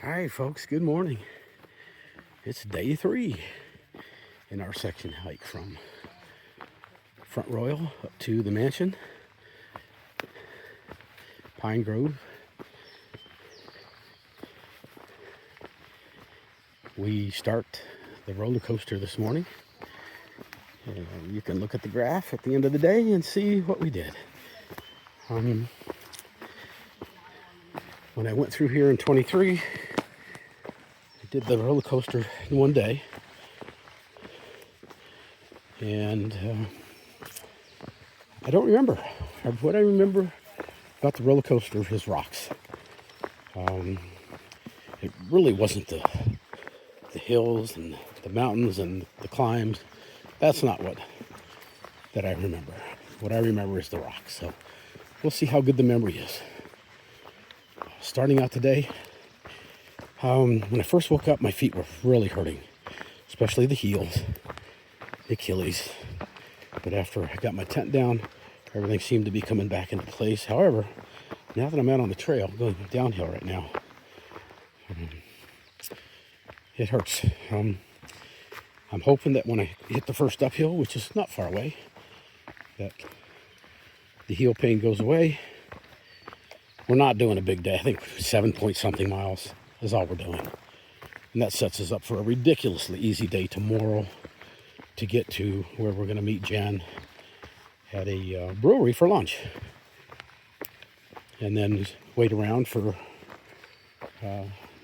right, folks, good morning. It's day 3 in our section hike from Front Royal up to the mansion, Pine Grove. We start the roller coaster this morning. And you can look at the graph at the end of the day and see what we did. When I went through here in 23, I did the roller coaster in one day. And I don't remember. What I remember about the roller coaster is rocks. It really wasn't the hills and the mountains and the climbs. That's not that I remember. What I remember is the rocks. So we'll see how good the memory is. Starting out today, when I first woke up, my feet were really hurting, especially the heels, the Achilles. But after I got my tent down, everything seemed to be coming back into place. However, now that I'm out on the trail, going downhill right now, it hurts. I'm hoping that when I hit the first uphill, which is not far away, that the heel pain goes away. We're not doing a big day. I think 7-point-something miles is all we're doing. And that sets us up for a ridiculously easy day tomorrow to get to where we're going to meet Jen at a brewery for lunch. And then wait around for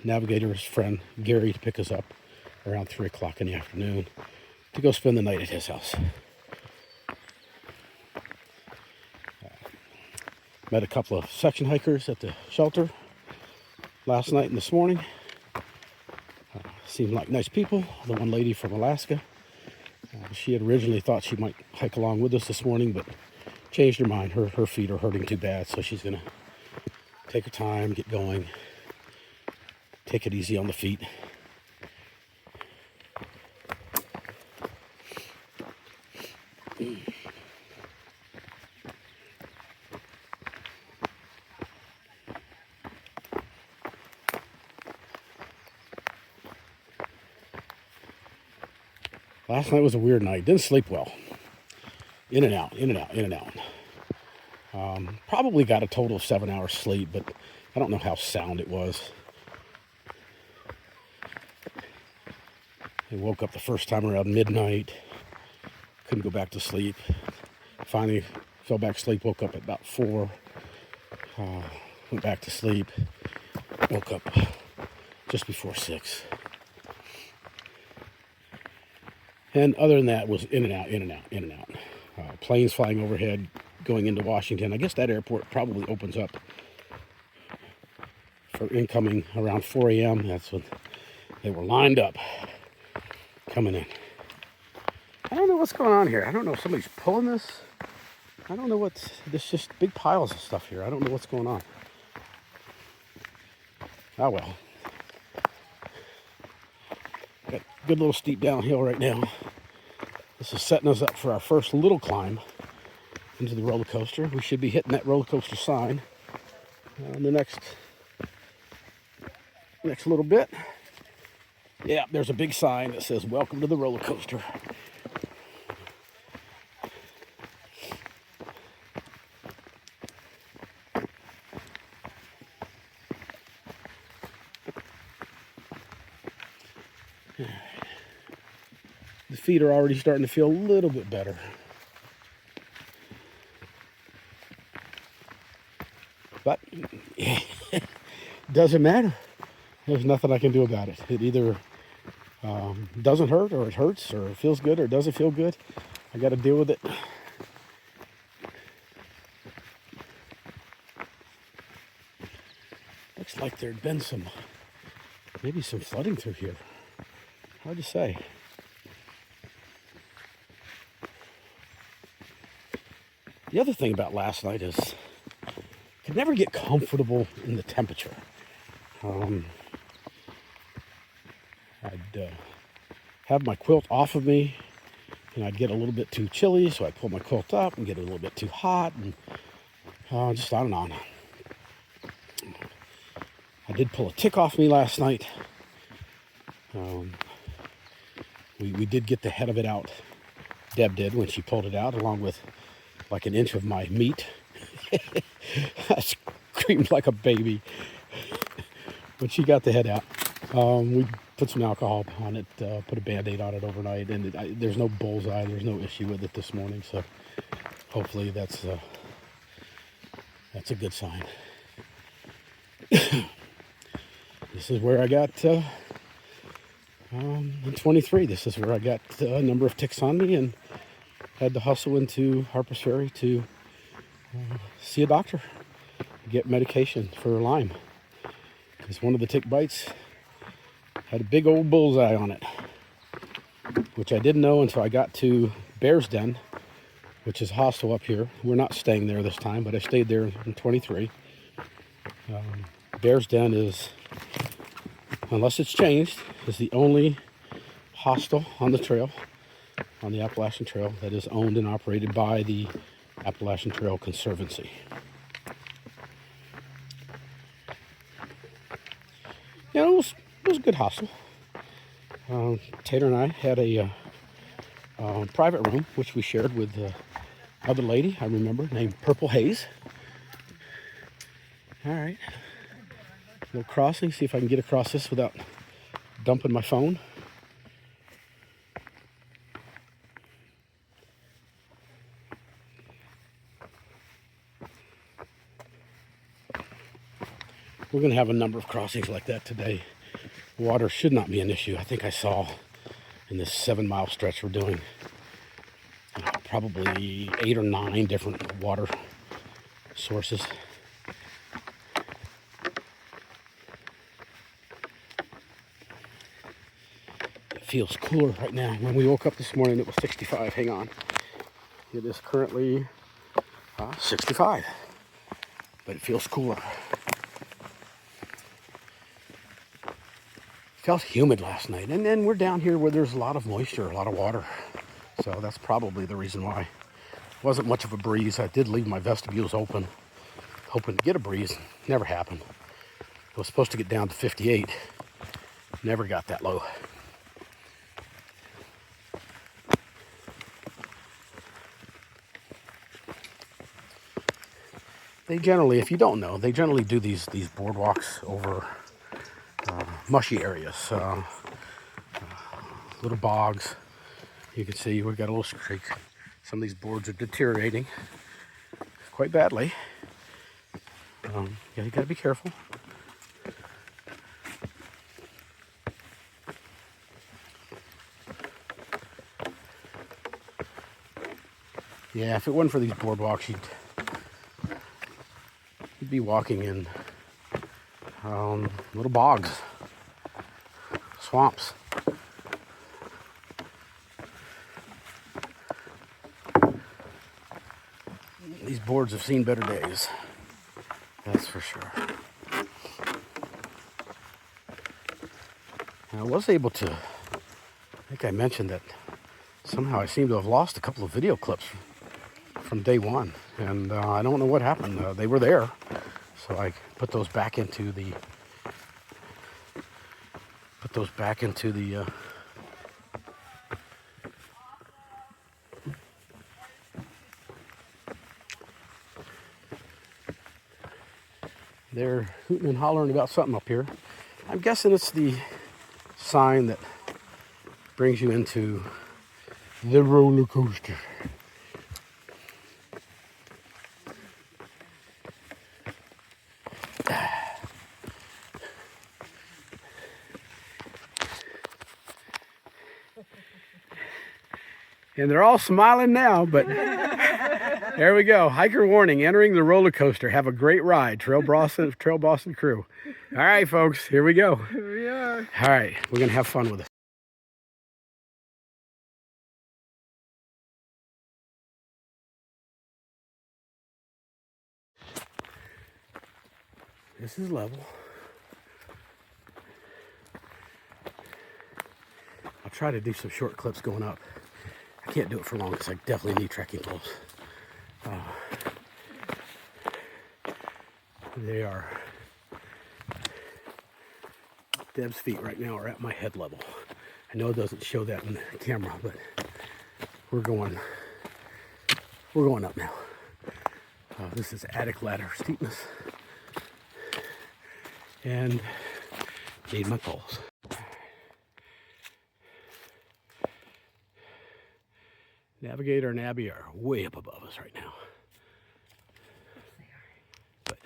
Navigator's friend Gary to pick us up around 3 o'clock in the afternoon to go spend the night at his house. Met a couple of section hikers at the shelter last night and this morning. Seemed like nice people. The one lady from Alaska, she had originally thought she might hike along with us this morning, but changed her mind. Her feet are hurting too bad, so she's going to take her time, get going, take it easy on the feet. Last night was a weird night. Didn't sleep well. In and out, in and out, in and out. Probably got a total of 7 hours sleep, but I don't know how sound it was. I woke up the first time around midnight. Couldn't go back to sleep. Finally fell back asleep. Woke up at about 4. Went back to sleep. Woke up just before 6. And other than that, was in and out, in and out, in and out. Planes flying overhead, going into Washington. I guess that airport probably opens up for incoming around 4 a.m. That's when they were lined up coming in. I don't know what's going on here. I don't know if somebody's pulling this. I don't know there's just big piles of stuff here. I don't know what's going on. Oh well. Got a good little steep downhill right now. This is setting us up for our first little climb into the roller coaster. We should be hitting that roller coaster sign in the next little bit. Yeah, there's a big sign that says "Welcome to the roller coaster." The feet are already starting to feel a little bit better. But doesn't matter. There's nothing I can do about it. It either doesn't hurt, or it hurts, or it feels good, or it doesn't feel good. I got to deal with it. Looks like there'd been maybe some flooding through here. Hard to say. The other thing about last night is I could never get comfortable in the temperature. I'd have my quilt off of me, and I'd get a little bit too chilly, so I'd pull my quilt up and get a little bit too hot, and just on and on. did pull a tick off me last night. We did get the head of it out. Deb did when she pulled it out, along with like an inch of my meat. I screamed like a baby, but she got the head out. We put some alcohol on it, put a Band-Aid on it overnight, and there's no bullseye. There's no issue with it this morning, so hopefully that's a good sign. This is where I got in 23. This is where I got a number of ticks on me and had to hustle into Harper's Ferry to see a doctor, get medication for Lyme. Because one of the tick bites had a big old bullseye on it, which I didn't know until I got to Bear's Den, which is a hostel up here. We're not staying there this time, but I stayed there in 23. Bear's Den is, unless it's changed, is the only hostel on the trail, on the Appalachian Trail, that is owned and operated by the Appalachian Trail Conservancy. Yeah, it was a good hostel. Tater and I had a private room, which we shared with other lady I remember named Purple Haze. All right, a little crossing. See if I can get across this without dumping my phone. We're going to have a number of crossings like that today. Water should not be an issue. I think I saw in this 7-mile stretch we're doing probably 8 or 9 different water sources. It feels cooler right now. When we woke up this morning, it was 65. Hang on. It is currently 65, but it feels cooler. Felt humid last night, and then we're down here where there's a lot of moisture, a lot of water, so that's probably the reason why. Wasn't much of a breeze. I did leave my vestibules open, hoping to get a breeze. Never happened. It was supposed to get down to 58. Never got that low. They generally, if you don't know, they generally do these boardwalks over mushy areas, little bogs. You can see we've got a little streak. Some of these boards are deteriorating quite badly. Yeah, you gotta be careful. Yeah, if it wasn't for these boardwalks, you'd be walking in little bogs, swamps. These boards have seen better days, that's for sure. And I was able to, I think I mentioned that somehow I seem to have lost a couple of video clips from day one, and I don't know what happened. They were there, so I put those back into the they're hooting and hollering about something up here. I'm guessing it's the sign that brings you into the roller coaster. And they're all smiling now, but there we go. Hiker warning, entering the roller coaster. Have a great ride. Trail Boston crew. All right, folks, here we go. Here we are. All right, we're going to have fun with it. This is level. I'll try to do some short clips going up. I can't do it for long because I definitely need trekking poles. They are Deb's feet right now are at my head level. I know it doesn't show that in the camera, but we're going up now. This is attic ladder steepness, and need my poles. Navigator and Abby are way up above us right now. But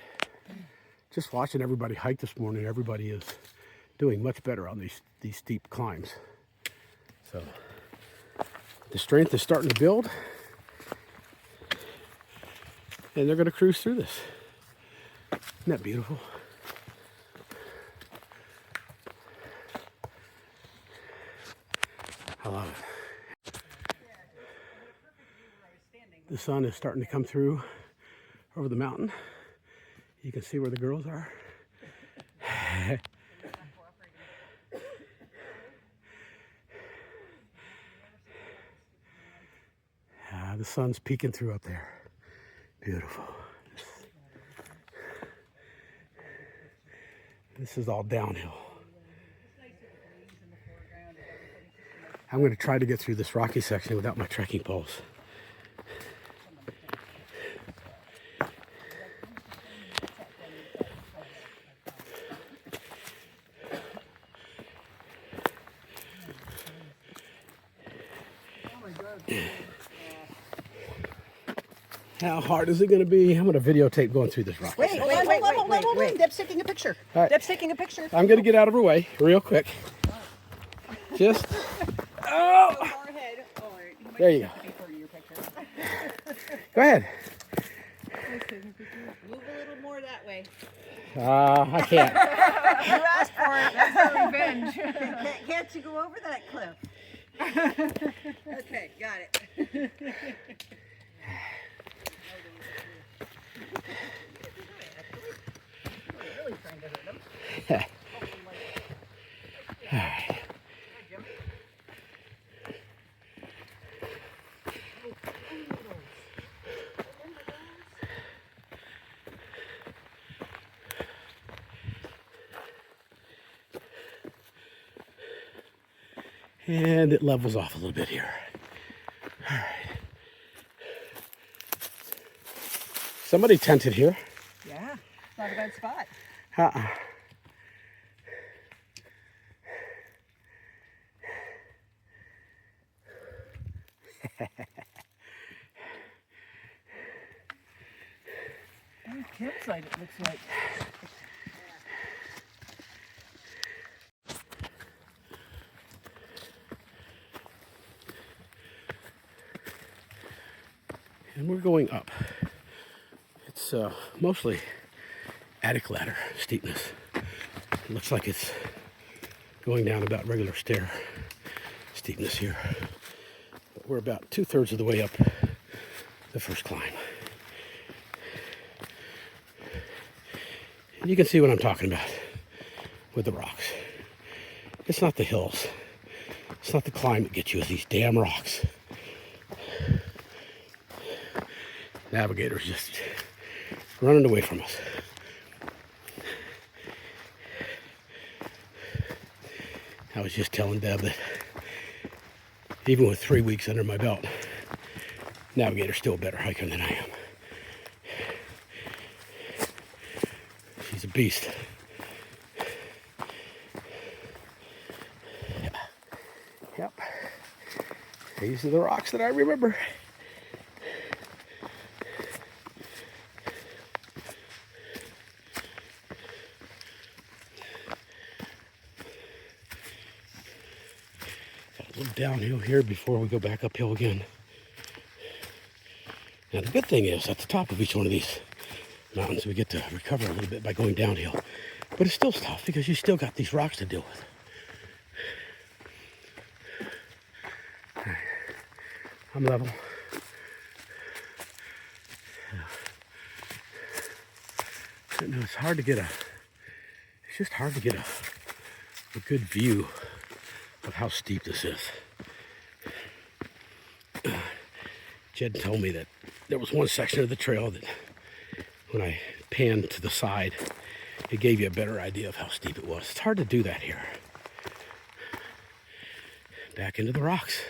just watching everybody hike this morning, everybody is doing much better on these steep climbs. So the strength is starting to build, and they're going to cruise through this. Isn't that beautiful? I love it. The sun is starting to come through over the mountain. You can see where the girls are. The sun's peeking through up there. Beautiful. This is all downhill. I'm going to try to get through this rocky section without my trekking poles. How hard is it going to be? I'm going to videotape going through this rock. Wait. Deb's taking a picture. Right. Deb's taking a picture. I'm going to get out of her way real quick. Just, oh! There you go. Go ahead. Move a little more that way. I can't. You asked for it. That's her revenge. Can't you go over that cliff? Okay, got it. All right. And it levels off a little bit here. All right. Somebody tented here. Yeah, it's not a bad spot. Campsite, it looks like. And we're going up. It's mostly attic ladder steepness. It looks like it's going down about regular stair steepness here. But we're about 2/3 of the way up the first climb. And you can see what I'm talking about with the rocks. It's not the hills. It's not the climb that gets you, it's these damn rocks. Navigator's just running away from us. I was just telling Deb that even with 3 weeks under my belt, Navigator's still a better hiker than I am. She's a beast. Yep. These are the rocks that I remember. Got a little downhill here before we go back uphill again. Now the good thing is, at the top of each one of these mountains, we get to recover a little bit by going downhill. But it's still tough because you still got these rocks to deal with. Right. I'm level. No, it's hard to get it's just hard to get a good view of how steep this is. Jed told me that there was one section of the trail that when I panned to the side, it gave you a better idea of how steep it was. It's hard to do that here. Back into the rocks.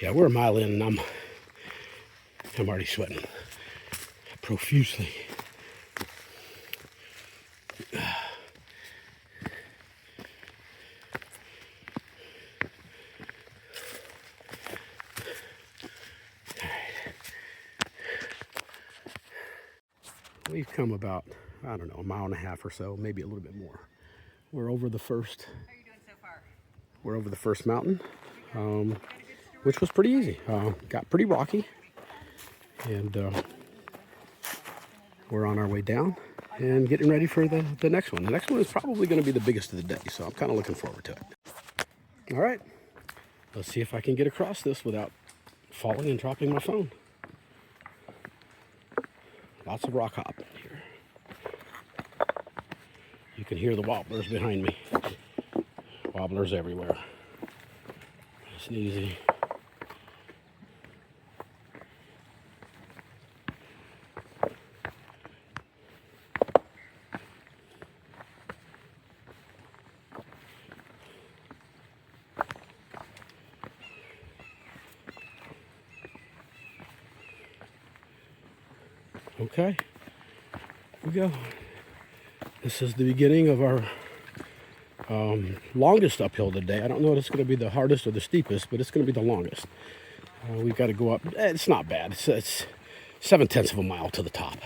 Yeah, we're a mile in and I'm already sweating profusely. We've come about, I don't know, a mile and a half or so, maybe a little bit more. We're over the first. How are you doing so far? We're over the first mountain, which was pretty easy. Got pretty rocky, and we're on our way down and getting ready for the next one. The next one is probably going to be the biggest of the day, so I'm kind of looking forward to it. All right, let's see if I can get across this without falling and dropping my phone. Lots of rock hop here. You can hear the wobblers behind me. Wobblers everywhere. Nice and easy. Okay, here we go. This is the beginning of our longest uphill today. I don't know if it's going to be the hardest or the steepest, but it's going to be the longest. We've got to go up. It's not bad. It's 7/10 of a mile to the top.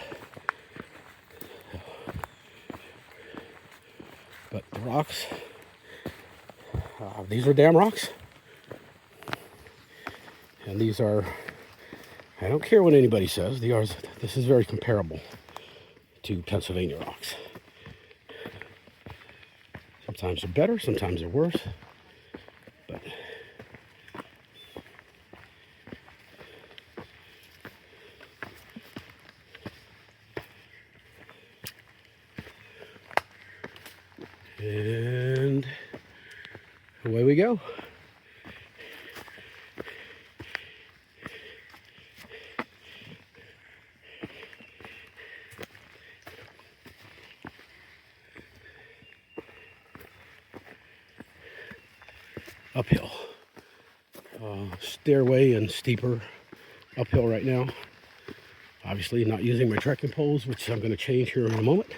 But the rocks, these are dam rocks. And these are, I don't care what anybody says, this is very comparable to Pennsylvania rocks. Sometimes they're better, sometimes they're worse, but and away we go. Uphill. Stairway and steeper uphill right now. Obviously not using my trekking poles, which I'm going to change here in a moment.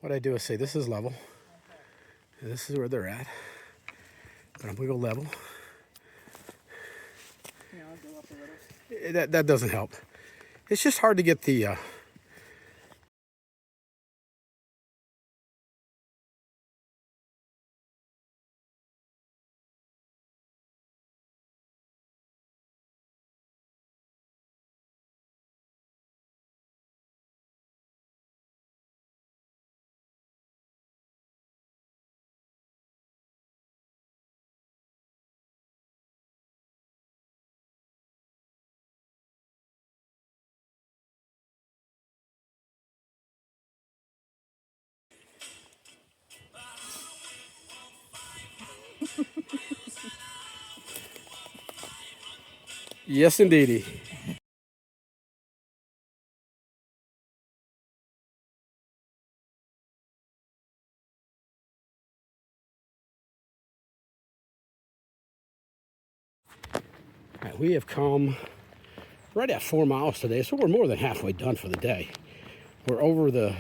What I do is say this is level, and this is where they're at, but I'm going to go level. Yeah, I'll go up a little. That doesn't help. It's just hard to get the yes, indeedy. All right, we have come right at 4 miles today, so we're more than halfway done for the day. We're over the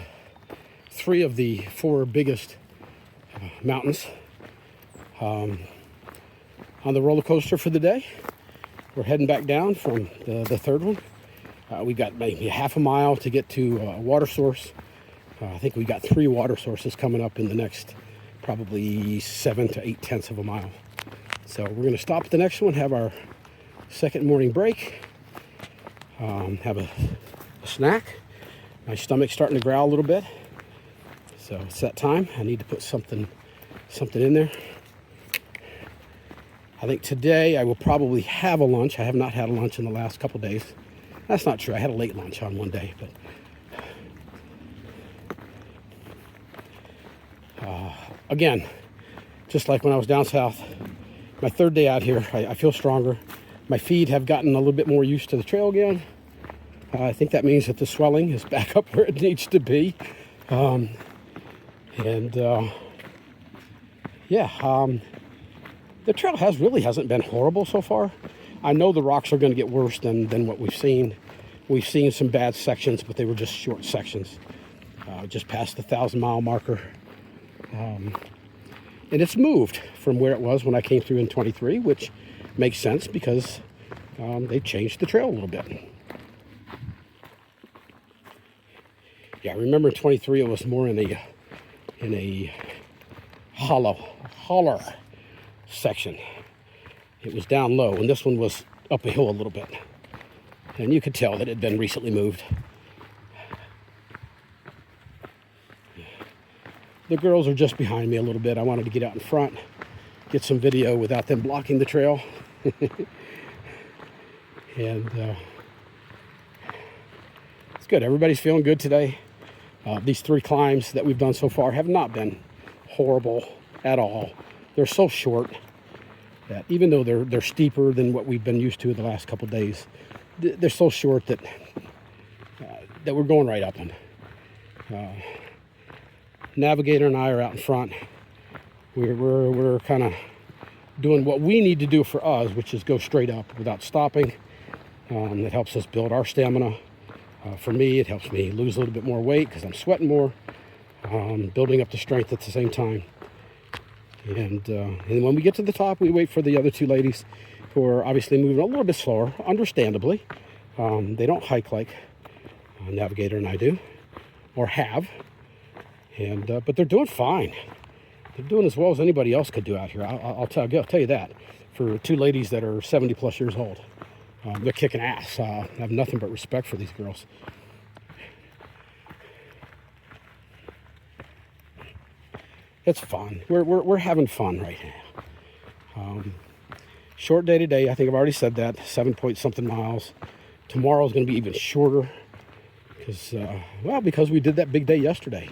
3 of the 4 biggest mountains on the roller coaster for the day. We're heading back down from the third one. We've got maybe half a mile to get to a water source. I think we got 3 water sources coming up in the next probably 7 to 8/10 of a mile. So we're going to stop at the next one, have our second morning break, have a snack. My stomach's starting to growl a little bit. So it's that time. I need to put something in there. I think today I will probably have a lunch. I have not had a lunch in the last couple days. That's not true. I had a late lunch on one day, but again, just like when I was down south, my third day out here, I feel stronger. My feet have gotten a little bit more used to the trail again. I think that means that the swelling is back up where it needs to be. The trail hasn't been horrible so far. I know the rocks are going to get worse than what we've seen. We've seen some bad sections, but they were just short sections. Just past the 1,000-mile marker. And it's moved from where it was when I came through in 23, which makes sense because they changed the trail a little bit. Yeah, I remember in 23 it was more in a holler section. It was down low, and this one was up a hill a little bit. And you could tell that it had been recently moved. The girls are just behind me a little bit. I wanted to get out in front, get some video without them blocking the trail. And it's good. Everybody's feeling good today. These 3 climbs that we've done so far have not been horrible at all. They're so short that even though they're steeper than what we've been used to the last couple days, they're so short that we're going right up them. Navigator and I are out in front. We're kind of doing what we need to do for us, which is go straight up without stopping. It helps us build our stamina. For me, it helps me lose a little bit more weight because I'm sweating more, building up the strength at the same time. And when we get to the top, we wait for the other 2 ladies who are obviously moving a little bit slower, understandably. They don't hike like Navigator and I do, or have. But they're doing fine. They're doing as well as anybody else could do out here. I'll tell you that. For 2 ladies that are 70 plus years old, they're kicking ass. I have nothing but respect for these girls. It's fun. We're having fun right now. Short day today. I think I've already said that. 7 point something miles. Tomorrow's going to be even shorter because we did that big day yesterday.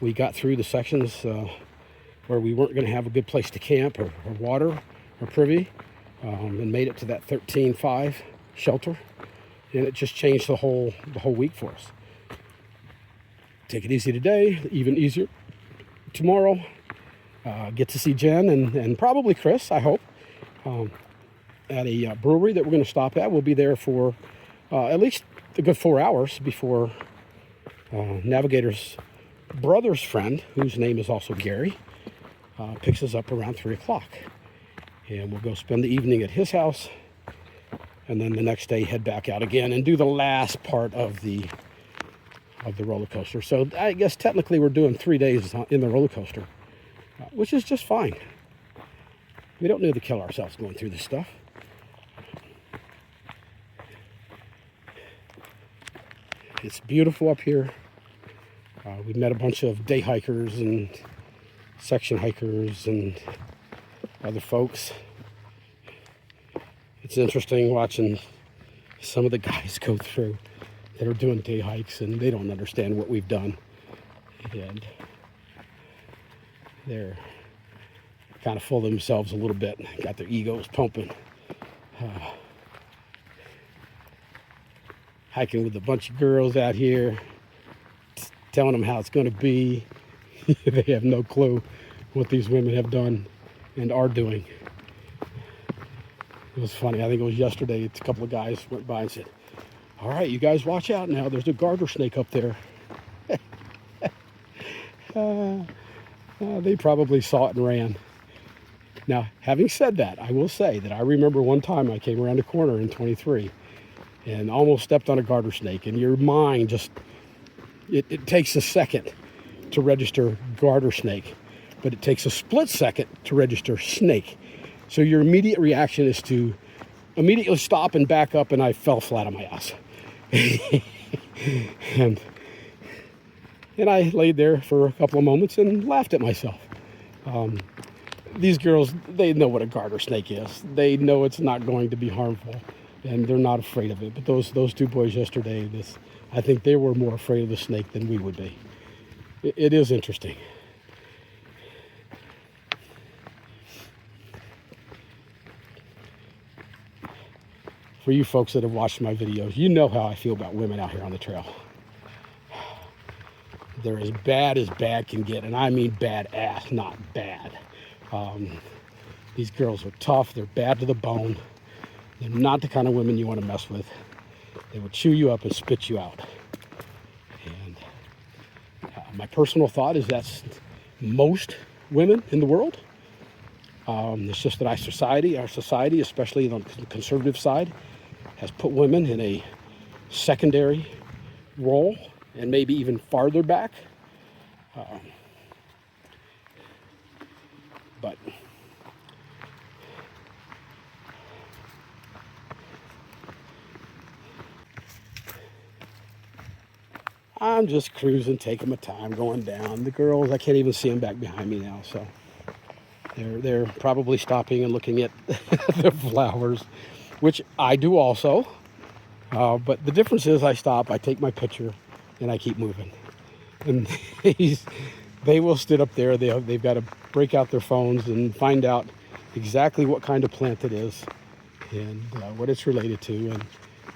We got through the sections where we weren't going to have a good place to camp or water or privy, and made it to that 13.5 shelter, and it just changed the whole week for us. Take it easy today, even easier tomorrow. Get to see Jen and probably Chris, I hope, at a brewery that we're going to stop at. We'll be there for at least a good 4 hours before Navigator's brother's friend, whose name is also Gary, picks us up around 3 o'clock. And we'll go spend the evening at his house, and then the next day head back out again and do the last part of the roller coaster. So I guess technically we're doing 3 days in the roller coaster, which is just fine. We don't need to kill ourselves going through this stuff. It's beautiful up here. We met a bunch of day hikers and section hikers and other folks. It's interesting watching some of the guys go through that are doing day hikes, and they don't understand what we've done. And they're kind of full of themselves a little bit, got their egos pumping. Hiking with a bunch of girls out here, telling them how it's going to be. They have no clue what these women have done and are doing. It was funny. I think it was yesterday. A couple of guys went by and said, "All right, you guys watch out now. There's a garter snake up there." They probably saw it and ran. Now, having said that, I will say that I remember one time I came around a corner in 23 and almost stepped on a garter snake, and your mind just, it takes a second to register garter snake, but it takes a split second to register snake. So your immediate reaction is to immediately stop and back up, and I fell flat on my ass. and And I laid there for a couple of moments and laughed at myself. These girls, they know what a garter snake is. They know it's not going to be harmful, and they're not afraid of it. But those two boys yesterday, I think they were more afraid of the snake than we would be. It is interesting. For you folks that have watched my videos, you know how I feel about women out here on the trail. They're as bad can get, and I mean badass, not bad. These girls are tough. They're bad to the bone. They're not the kind of women you want to mess with. They would chew you up and spit you out. And my personal thought is that's most women in the world. It's just that our society, especially on the conservative side, has put women in a secondary role and maybe even farther back. But I'm just cruising, taking my time, going down. The girls, I can't even see them back behind me now, so they're probably stopping and looking at the flowers, which I do also. But the difference is I stop, I take my picture, and I keep moving. And they will sit up there. They've got to break out their phones and find out exactly what kind of plant it is and what it's related to.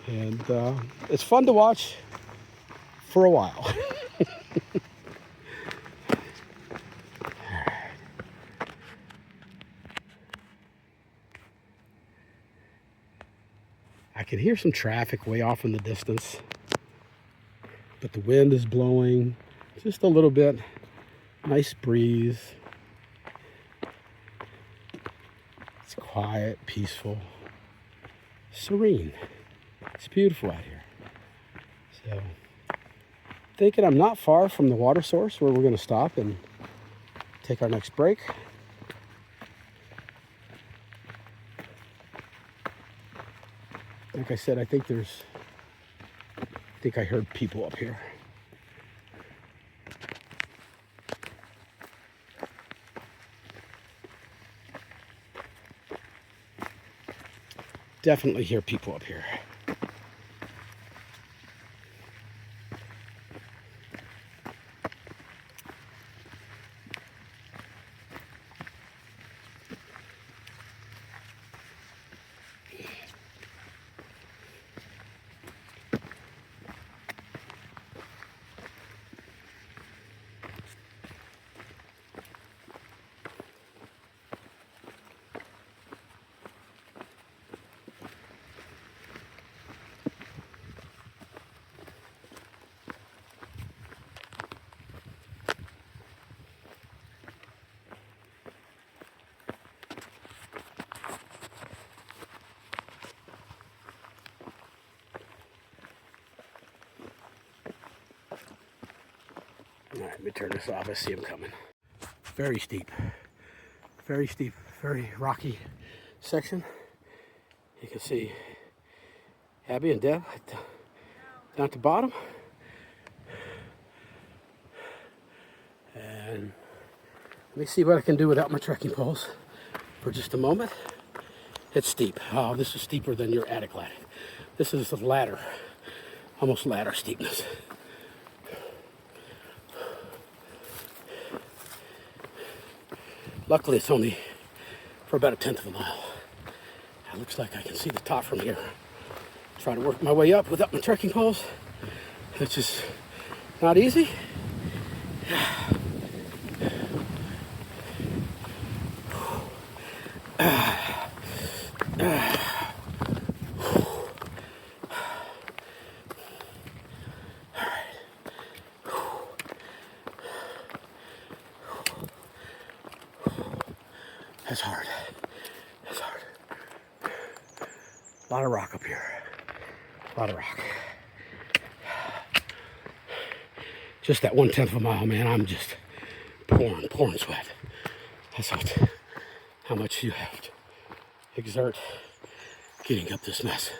And it's fun to watch for a while. I can hear some traffic way off in the distance, but the wind is blowing just a little bit. Nice breeze. It's quiet, peaceful, serene. It's beautiful out here. So, thinking I'm not far from the water source where we're going to stop and take our next break. Like I said, I think I heard people up here. Definitely hear people up here. All right, let me turn this off. I see them coming. Very steep, very rocky section. You can see Abby and Deb down at the bottom. And let me see what I can do without my trekking poles for just a moment. It's steep. Oh, this is steeper than your attic ladder. This is the ladder, almost ladder steepness. Luckily, it's only for about 1/10 of a mile. It looks like I can see the top from here. Try to work my way up without my trekking poles. It's just not easy. That's hard. That's hard. A lot of rock up here. A lot of rock. Just that 1/10 of a mile, man. I'm just pouring sweat. That's how much you have to exert getting up this mess.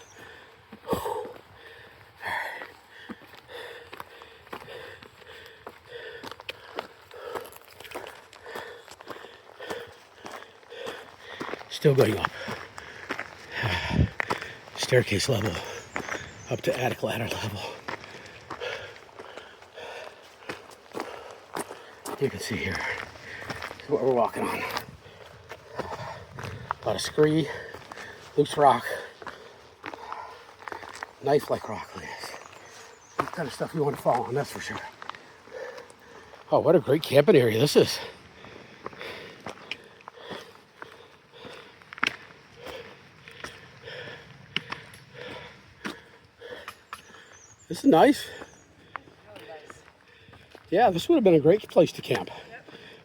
Still going up. Staircase level up to attic ladder level. You can see here is what we're walking on. A lot of scree, loose rock, knife-like rock. Look at this. What kind of stuff you want to fall on, that's for sure. Oh, what a great camping area this is. This is nice. Yeah, this would have been a great place to camp.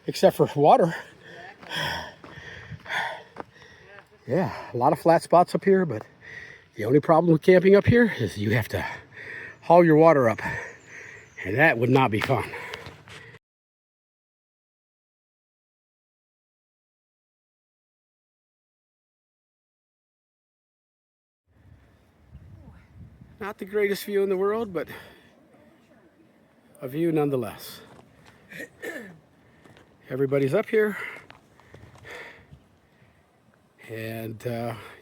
Except for water. Yeah, a lot of flat spots up here, but the only problem with camping up here is you have to haul your water up. And that would not be fun. Not the greatest view in the world, but a view nonetheless. Everybody's up here. And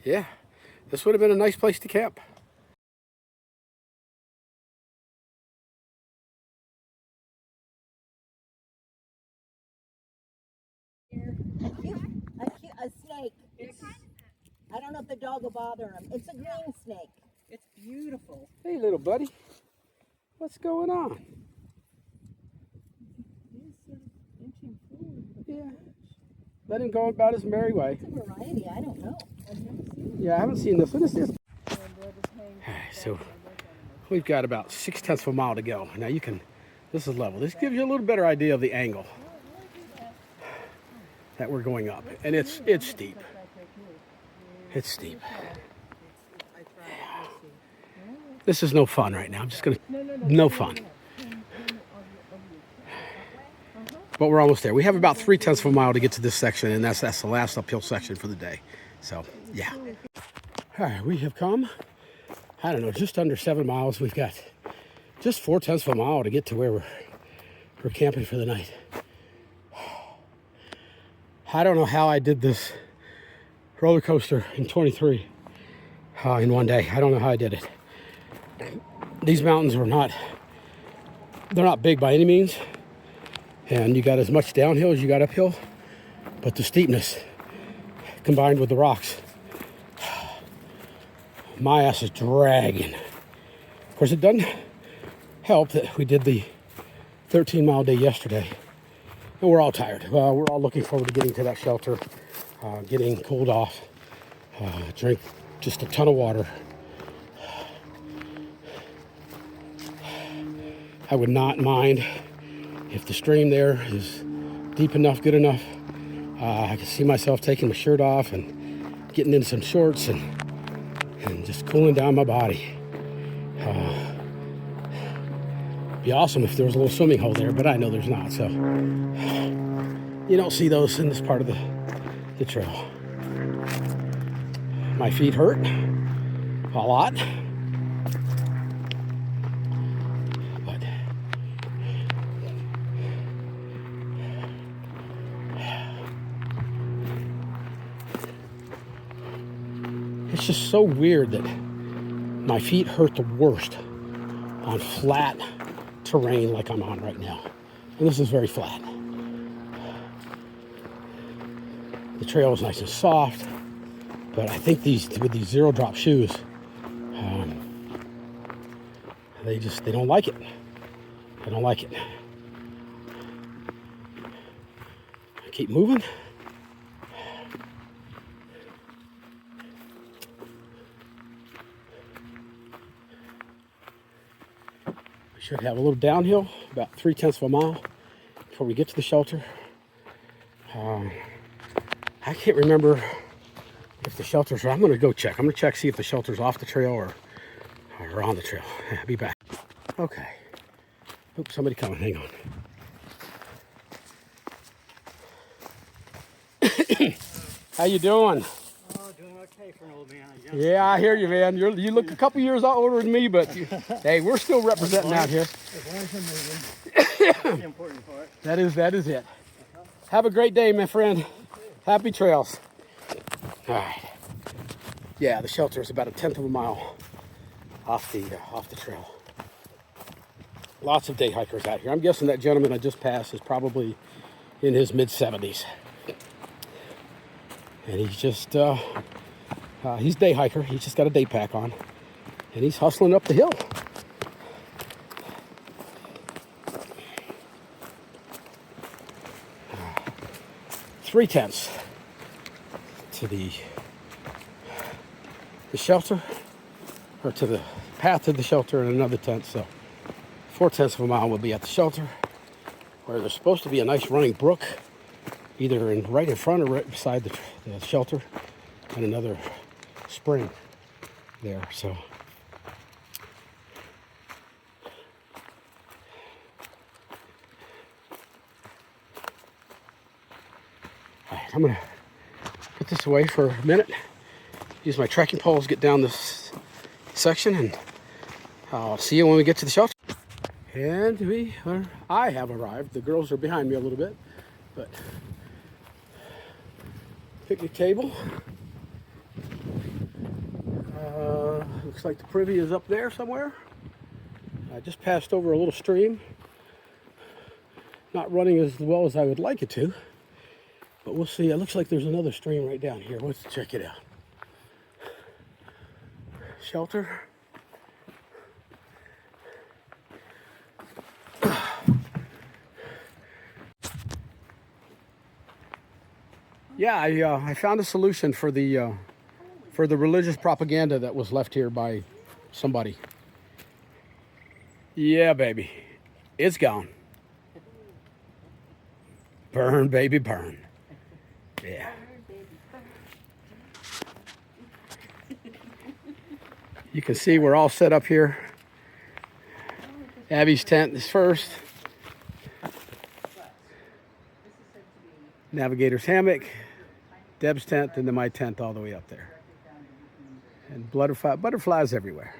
yeah, this would have been a nice place to camp. A snake. I don't know if the dog will bother him. It's a green snake. It's beautiful. Hey, little buddy. What's going on? Yeah. Let him go about his merry way. It's a variety. I don't know. I've never seen it. Yeah, I haven't seen this. What is this? So we've got about 6/10 of a mile to go. Now you can, this is level. This gives you a little better idea of the angle that we're going up. And it's steep. It's steep. This is no fun right now. I'm just gonna, no fun. But we're almost there. We have about 3/10 of a mile to get to this section, and that's the last uphill section for the day. So, yeah. All right, we have come, I don't know, just under 7 miles. We've got just 4/10 of a mile to get to where we're camping for the night. I don't know how I did this roller coaster in 23 in one day. I don't know how I did it. These mountains are they're not big by any means. And you got as much downhill as you got uphill, but the steepness combined with the rocks, my ass is dragging. Of course, it doesn't help that we did the 13-mile day yesterday, and we're all tired. We're all looking forward to getting to that shelter, getting cooled off, drink just a ton of water. I would not mind if the stream there is deep enough, good enough. I can see myself taking my shirt off and getting in some shorts and just cooling down my body. Be awesome if there was a little swimming hole there, but I know there's not. So you don't see those in this part of the trail. My feet hurt a lot. It's just so weird that my feet hurt the worst on flat terrain like I'm on right now. And this is very flat. The trail is nice and soft, but I think with these zero drop shoes, they don't like it. They don't like it. I keep moving. Should have a little downhill, about 3/10 of a mile before we get to the shelter. I can't remember if the shelters are, I'm going to go check. I'm going to check, see if the shelter's off the trail or on the trail. I'll be back. Okay. Oops, somebody coming. Hang on. How you doing? Oh, doing okay for an old man, I guess. Yeah, I hear you, man. You look a couple years older than me, but hey, we're still representing out here. As long as I'm moving. That's the important part. That is it. Have a great day, my friend. Happy trails. All right. Yeah, the shelter is about 1/10 of a mile off the trail. Lots of day hikers out here. I'm guessing that gentleman I just passed is probably in his mid-70s. And he's just, he's a day hiker. He's just got a day pack on. And he's hustling up the hill. Three tents to the shelter, or to the path to the shelter, and another tent. So 4/10 of a mile will be at the shelter, where there's supposed to be a nice running brook, either right in front or right beside the shelter, and another spring there. So all right, I'm gonna put this away for a minute, use my trekking poles, get down this section, and I'll see you when we get to the shelter. And I have arrived. The girls are behind me a little bit, but picnic table. Looks like the privy is up there somewhere. I just passed over a little stream. Not running as well as I would like it to, but we'll see. It looks like there's another stream right down here. Let's check it out. Shelter. Yeah, I found a solution for the religious propaganda that was left here by somebody. Yeah, baby, it's gone. Burn, baby, burn. Yeah. You can see we're all set up here. Abby's tent is first. Navigator's hammock, Deb's tent, and then my tent all the way up there. And butterflies everywhere.